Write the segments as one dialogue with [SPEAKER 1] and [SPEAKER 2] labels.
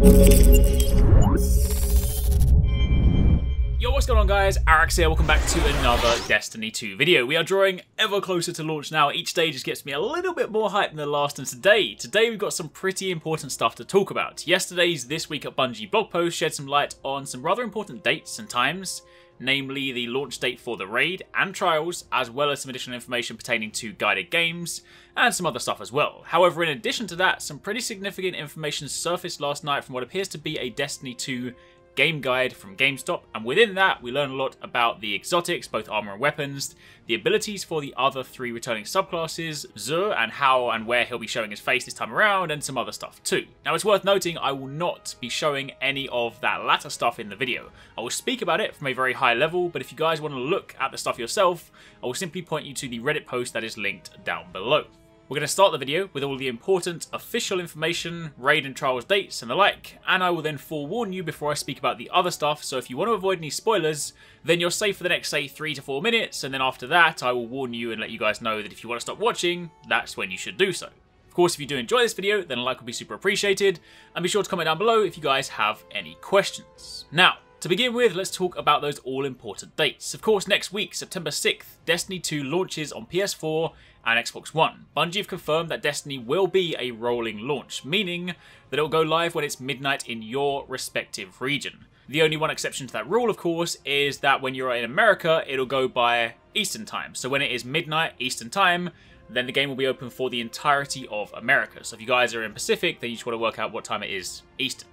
[SPEAKER 1] Yo, what's going on guys? Arekkz here, welcome back to another Destiny 2 video. We are drawing ever closer to launch now. Each day just gets me a little bit more hype than the last, and today we've got some pretty important stuff to talk about. Yesterday's This Week at Bungie blog post shed some light on some rather important dates and times, namely the launch date for the raid and trials, as well as some additional information pertaining to guided games, and some other stuff as well. However, in addition to that, some pretty significant information surfaced last night from what appears to be a Destiny 2 game guide from GameStop, and within that we learn a lot about the exotics, both armor and weapons, the abilities for the other three returning subclasses, Xur, and how and where he'll be showing his face this time around, and some other stuff too. Now it's worth noting I will not be showing any of that latter stuff in the video. I will speak about it from a very high level, but if you guys want to look at the stuff yourself, I will simply point you to the Reddit post that is linked down below. We're going to start the video with all the important official information, raid and trials dates and the like, and I will then forewarn you before I speak about the other stuff, so if you want to avoid any spoilers, then you're safe for the next, say, 3 to 4 minutes, and then after that I will warn you and let you guys know that if you want to stop watching, that's when you should do so. Of course, if you do enjoy this video, then a like would be super appreciated, and be sure to comment down below if you guys have any questions. Now, to begin with, let's talk about those all-important dates. Of course, next week, September 6th, Destiny 2 launches on PS4 and Xbox One. Bungie have confirmed that Destiny will be a rolling launch, meaning that it will go live when it's midnight in your respective region. The only one exception to that rule, of course, is that when you're in America, it'll go by Eastern Time. So when it is midnight Eastern Time, then the game will be open for the entirety of America. So if you guys are in Pacific, then you just want to work out what time it is Eastern.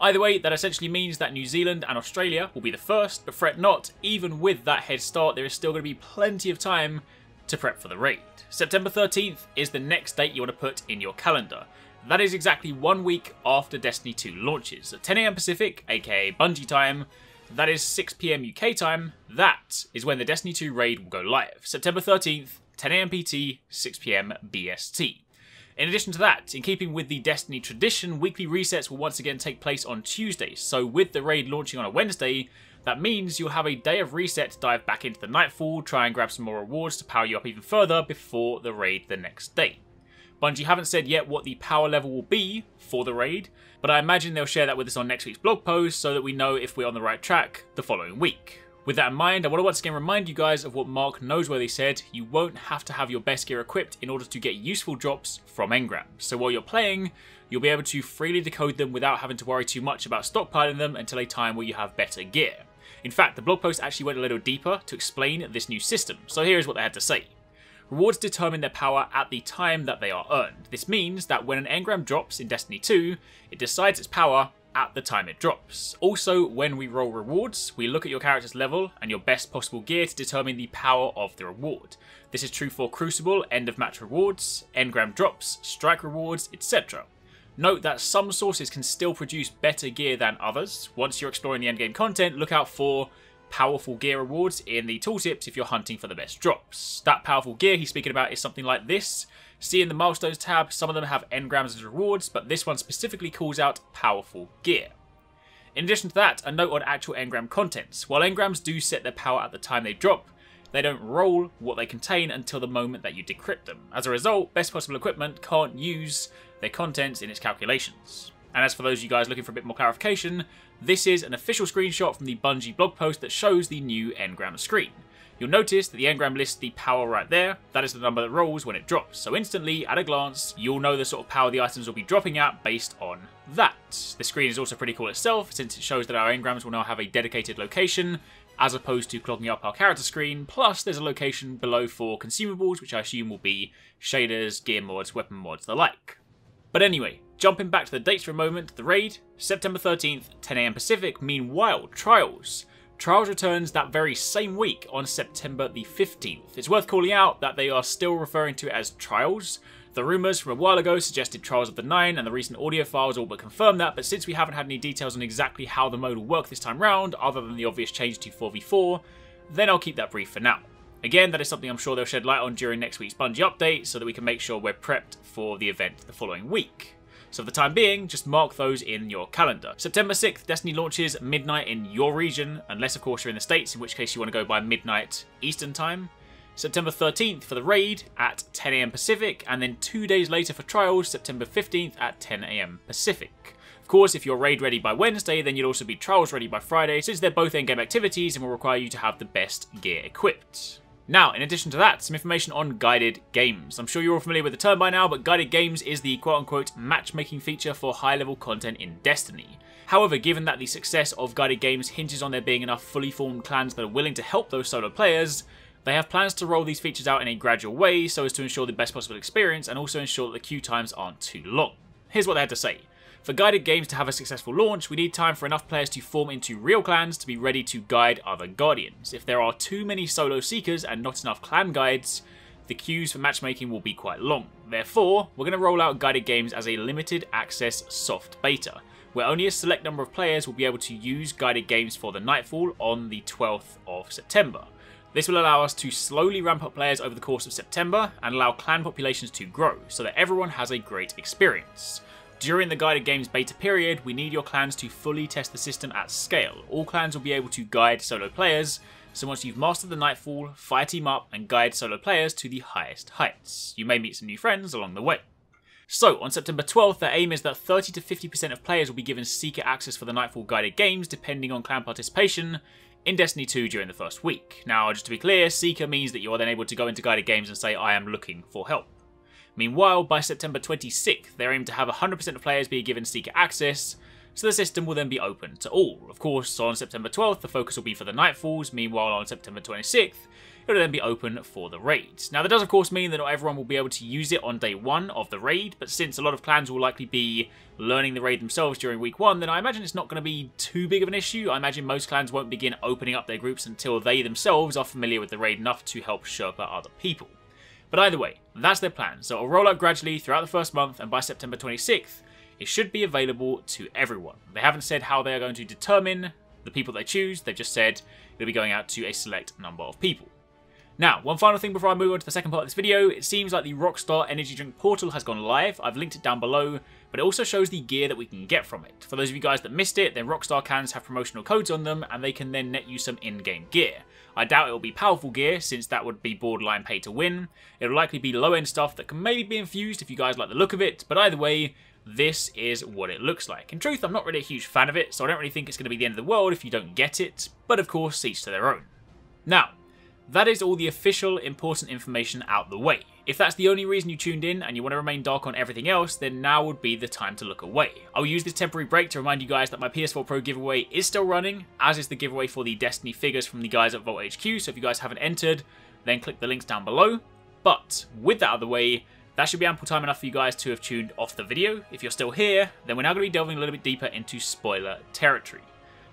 [SPEAKER 1] Either way, that essentially means that New Zealand and Australia will be the first, but fret not, even with that head start, there is still going to be plenty of time to prep for the raid. September 13th is the next date you want to put in your calendar. That is exactly 1 week after Destiny 2 launches. At 10 AM Pacific, aka Bungie time, that is 6 PM UK time, that is when the Destiny 2 raid will go live. September 13th, 10 AM PT, 6 PM BST. In addition to that, in keeping with the Destiny tradition, weekly resets will once again take place on Tuesdays, so with the raid launching on a Wednesday, that means you'll have a day of reset to dive back into the Nightfall, try and grab some more rewards to power you up even further before the raid the next day. Bungie haven't said yet what the power level will be for the raid, but I imagine they'll share that with us on next week's blog post so that we know if we're on the right track the following week. With that in mind, I want to once again remind you guys of what Mark Noseworthy said: you won't have to have your best gear equipped in order to get useful drops from engrams. So while you're playing, you'll be able to freely decode them without having to worry too much about stockpiling them until a time where you have better gear. In fact, the blog post actually went a little deeper to explain this new system, so here is what they had to say. Rewards determine their power at the time that they are earned. This means that when an engram drops in Destiny 2, it decides its power at the time it drops. Also, when we roll rewards, we look at your character's level and your best possible gear to determine the power of the reward. This is true for Crucible, end of match rewards, engram drops, strike rewards, etc. Note that some sources can still produce better gear than others. Once you're exploring the endgame content, look out for powerful gear rewards in the tooltips if you're hunting for the best drops. That powerful gear he's speaking about is something like this. See in the milestones tab, some of them have engrams as rewards, but this one specifically calls out powerful gear. In addition to that, a note on actual engram contents. While engrams do set their power at the time they drop, they don't roll what they contain until the moment that you decrypt them. As a result, best possible equipment can't use their contents in its calculations. And as for those of you guys looking for a bit more clarification, this is an official screenshot from the Bungie blog post that shows the new engram screen. You'll notice that the engram lists the power right there. That is the number that rolls when it drops. So instantly, at a glance, you'll know the sort of power the items will be dropping at based on that. The screen is also pretty cool itself, since it shows that our engrams will now have a dedicated location, as opposed to clogging up our character screen. Plus, there's a location below for consumables, which I assume will be shaders, gear mods, weapon mods, the like. But anyway, jumping back to the dates for a moment, the raid, September 13th, 10 AM Pacific. Meanwhile, Trials. Trials returns that very same week on September the 15th. It's worth calling out that they are still referring to it as Trials. The rumours from a while ago suggested Trials of the 9, and the recent audio files all but confirm that, but since we haven't had any details on exactly how the mode will work this time round, other than the obvious change to 4v4, then I'll keep that brief for now. Again, that is something I'm sure they'll shed light on during next week's Bungie update, so that we can make sure we're prepped for the event the following week. So for the time being, just mark those in your calendar. September 6th, Destiny launches midnight in your region, unless of course you're in the States, in which case you want to go by midnight Eastern Time. September 13th for the raid at 10 AM Pacific, and then 2 days later for Trials, September 15th at 10 AM Pacific. Of course, if you're raid ready by Wednesday, then you'll also be trials ready by Friday, since they're both endgame activities and will require you to have the best gear equipped. Now, in addition to that, some information on guided games. I'm sure you're all familiar with the term by now, but guided games is the quote-unquote matchmaking feature for high-level content in Destiny. However, given that the success of guided games hinges on there being enough fully formed clans that are willing to help those solo players, they have plans to roll these features out in a gradual way so as to ensure the best possible experience and also ensure that the queue times aren't too long. Here's what they had to say. For guided games to have a successful launch, we need time for enough players to form into real clans to be ready to guide other guardians. If there are too many solo seekers and not enough clan guides, the queues for matchmaking will be quite long. Therefore, we're going to roll out guided games as a limited access soft beta, where only a select number of players will be able to use guided games for the Nightfall on the 12th of September. This will allow us to slowly ramp up players over the course of September and allow clan populations to grow so that everyone has a great experience. During the guided games beta period, we need your clans to fully test the system at scale. All clans will be able to guide solo players, so once you've mastered the Nightfall, fire team up and guide solo players to the highest heights. You may meet some new friends along the way. So, on September 12th, the aim is that 30 to 50% of players will be given Seeker access for the Nightfall guided games, depending on clan participation, in Destiny 2 during the first week. Now, just to be clear, Seeker means that you are then able to go into guided games and say, I am looking for help. Meanwhile, by September 26th, they're aiming to have 100% of players be given Seeker access, so the system will then be open to all. Of course, on September 12th, the focus will be for the Nightfalls. Meanwhile, on September 26th, it will then be open for the raids. Now, that does of course mean that not everyone will be able to use it on day 1 of the raid, but since a lot of clans will likely be learning the raid themselves during week 1, then I imagine it's not going to be too big of an issue. I imagine most clans won't begin opening up their groups until they themselves are familiar with the raid enough to help Sherpa other people. But either way, that's their plan, so it'll roll out gradually throughout the first month, and by September 26th, it should be available to everyone. They haven't said how they are going to determine the people they choose, they've just said it'll be going out to a select number of people. Now, one final thing before I move on to the second part of this video, it seems like the Rockstar Energy Drink portal has gone live. I've linked it down below, but it also shows the gear that we can get from it. For those of you guys that missed it, then Rockstar cans have promotional codes on them, and they can then net you some in-game gear. I doubt it will be powerful gear, since that would be borderline pay to win. It'll likely be low-end stuff that can maybe be infused if you guys like the look of it, but either way, this is what it looks like. In truth, I'm not really a huge fan of it, so I don't really think it's going to be the end of the world if you don't get it, but of course, each to their own. Now, that is all the official important information out the way. If that's the only reason you tuned in and you want to remain dark on everything else, then now would be the time to look away. I'll use this temporary break to remind you guys that my PS4 Pro giveaway is still running, as is the giveaway for the Destiny figures from the guys at Vault HQ, so if you guys haven't entered, then click the links down below. But with that out of the way, that should be ample time enough for you guys to have tuned off the video. If you're still here, then we're now going to be delving a little bit deeper into spoiler territory.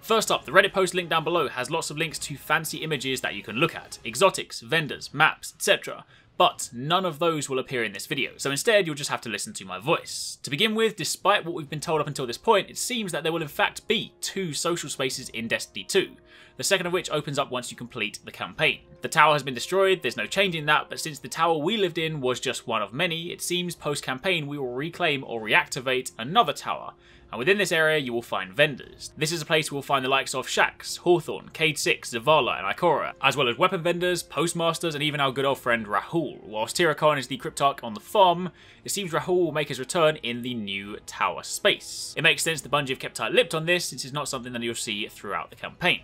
[SPEAKER 1] First up, the Reddit post link down below has lots of links to fancy images that you can look at, exotics, vendors, maps, etc. But none of those will appear in this video, so instead you'll just have to listen to my voice. To begin with, despite what we've been told up until this point, it seems that there will in fact be 2 social spaces in Destiny 2, the second of which opens up once you complete the campaign. The tower has been destroyed, there's no change in that, but since the tower we lived in was just one of many, it seems post-campaign we will reclaim or reactivate another tower, and within this area you will find vendors. This is a place we'll find the likes of Shaxx, Hawthorne, Cade 6, Zavala and Ikora, as well as weapon vendors, postmasters and even our good old friend Rahul. Whilst Tirakan is the Cryptarch on the farm, it seems Rahul will make his return in the new tower space. It makes sense the Bungie have kept tight-lipped on this, since it's not something that you'll see throughout the campaign.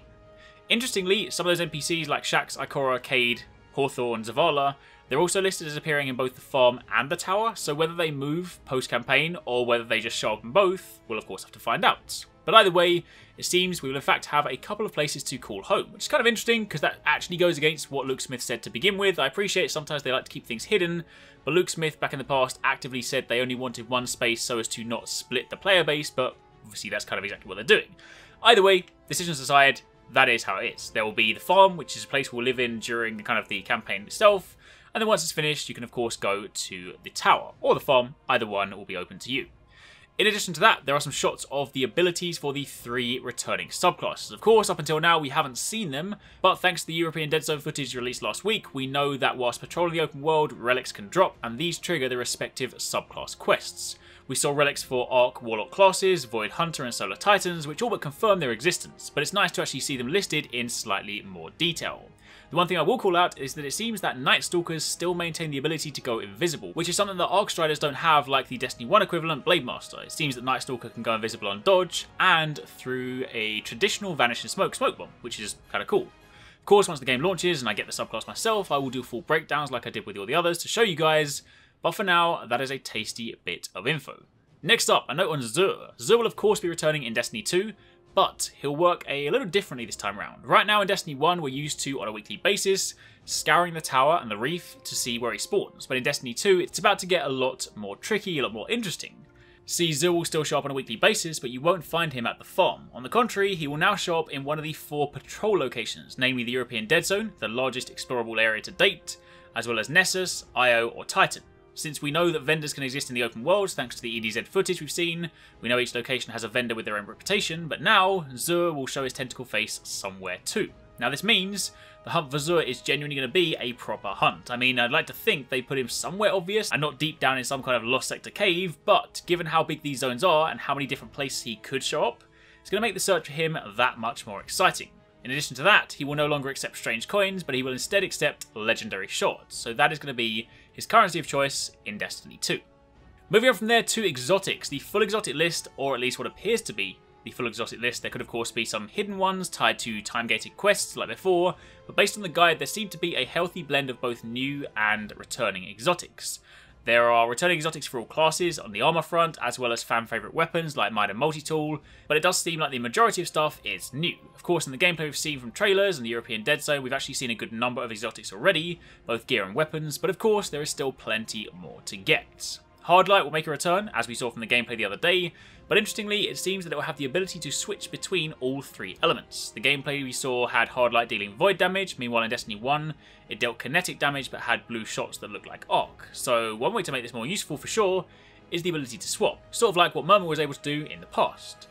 [SPEAKER 1] Interestingly, some of those NPCs like Shaxx, Ikora, Cade, Hawthorne, Zavala, they're also listed as appearing in both the farm and the tower, so whether they move post-campaign or whether they just show up in both, we'll of course have to find out. But either way, it seems we will in fact have a couple of places to call home, which is kind of interesting because that actually goes against what Luke Smith said to begin with. I appreciate sometimes they like to keep things hidden, but Luke Smith back in the past actively said they only wanted one space so as to not split the player base, but obviously that's kind of exactly what they're doing. Either way, decisions aside, that is how it is. There will be the farm, which is a place we'll live in during kind of the campaign itself, and then once it's finished, you can of course go to the tower, or the farm, either one will be open to you. In addition to that, there are some shots of the abilities for the 3 returning subclasses. Of course, up until now we haven't seen them, but thanks to the European Dead Zone footage released last week, we know that whilst patrolling the open world, relics can drop, and these trigger the respective subclass quests. We saw relics for Arc Warlock classes, Void Hunter and Solar Titans, which all but confirm their existence, but it's nice to actually see them listed in slightly more detail. The one thing I will call out is that it seems that Night Stalkers still maintain the ability to go invisible, which is something that Arc Striders don't have like the Destiny 1 equivalent Blade Master. It seems that Night Stalker can go invisible on dodge and through a traditional Vanish in Smoke bomb, which is kind of cool. Of course, once the game launches and I get the subclass myself, I will do full breakdowns like I did with all the others to show you guys, but for now, that is a tasty bit of info. Next up, a note on Zur. Zur will of course be returning in Destiny 2, but he'll work a little differently this time around. Right now in Destiny 1, we're used to, on a weekly basis, scouring the tower and the reef to see where he spawns, but in Destiny 2, it's about to get a lot more tricky, a lot more interesting. See, Zur will still show up on a weekly basis, but you won't find him at the farm. On the contrary, he will now show up in one of the 4 patrol locations, namely the European Dead Zone, the largest explorable area to date, as well as Nessus, Io, or Titan. Since we know that vendors can exist in the open world thanks to the EDZ footage we've seen, we know each location has a vendor with their own reputation, but now Zur will show his tentacle face somewhere too. Now this means the hunt for Zur is genuinely going to be a proper hunt. I mean, I'd like to think they put him somewhere obvious and not deep down in some kind of lost sector cave, but given how big these zones are and how many different places he could show up, it's going to make the search for him that much more exciting. In addition to that, he will no longer accept strange coins, but he will instead accept legendary shards, so that is going to be his currency of choice in Destiny 2. Moving on from there to exotics, the full exotic list, or at least what appears to be the full exotic list. There could of course be some hidden ones tied to time-gated quests like before, but based on the guide there seemed to be a healthy blend of both new and returning exotics. There are returning exotics for all classes on the armor front, as well as fan favourite weapons like Might and Multi-Tool, but it does seem like the majority of stuff is new. Of course, in the gameplay we've seen from trailers and the European Dead Zone, we've actually seen a good number of exotics already, both gear and weapons, but of course there is still plenty more to get. Hardlight will make a return, as we saw from the gameplay the other day, but interestingly, it seems that it will have the ability to switch between all 3 elements. The gameplay we saw had Hardlight dealing void damage, meanwhile in Destiny 1, it dealt kinetic damage but had blue shots that looked like arc. So one way to make this more useful for sure is the ability to swap, sort of like what Murmur was able to do in the past.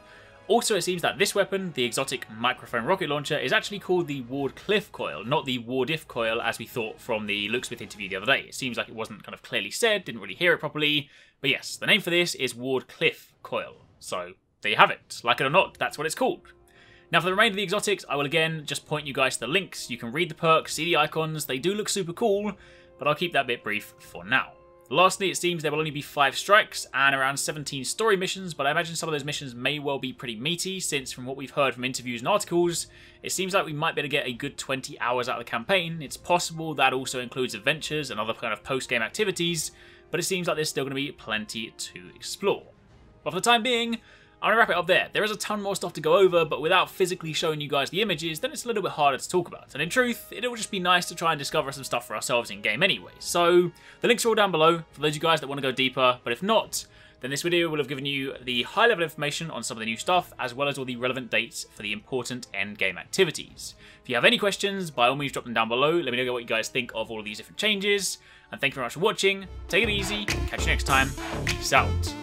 [SPEAKER 1] Also, it seems that this weapon, the exotic microphone rocket launcher, is actually called the Ward-Cliff coil, not the Ward-If coil as we thought from the Luke Smith interview the other day. It seems like it wasn't kind of clearly said, didn't really hear it properly, but yes, the name for this is Ward-Cliff coil. So there you have it. Like it or not, that's what it's called. Now for the remainder of the exotics, I will again just point you guys to the links. You can read the perks, see the icons, they do look super cool, but I'll keep that bit brief for now. Lastly, it seems there will only be 5 strikes and around 17 story missions, but I imagine some of those missions may well be pretty meaty, since from what we've heard from interviews and articles, it seems like we might be able to get a good 20 hours out of the campaign. It's possible that also includes adventures and other kind of post-game activities, but it seems like there's still going to be plenty to explore. But for the time being, I'm going to wrap it up there. There is a ton more stuff to go over, but without physically showing you guys the images, then it's a little bit harder to talk about. And in truth, it'll just be nice to try and discover some stuff for ourselves in-game anyway. So, the links are all down below for those of you guys that want to go deeper, but if not, then this video will have given you the high-level information on some of the new stuff, as well as all the relevant dates for the important end-game activities. If you have any questions, by all means drop them down below. Let me know what you guys think of all of these different changes. And thank you very much for watching. Take it easy. Catch you next time. Peace out.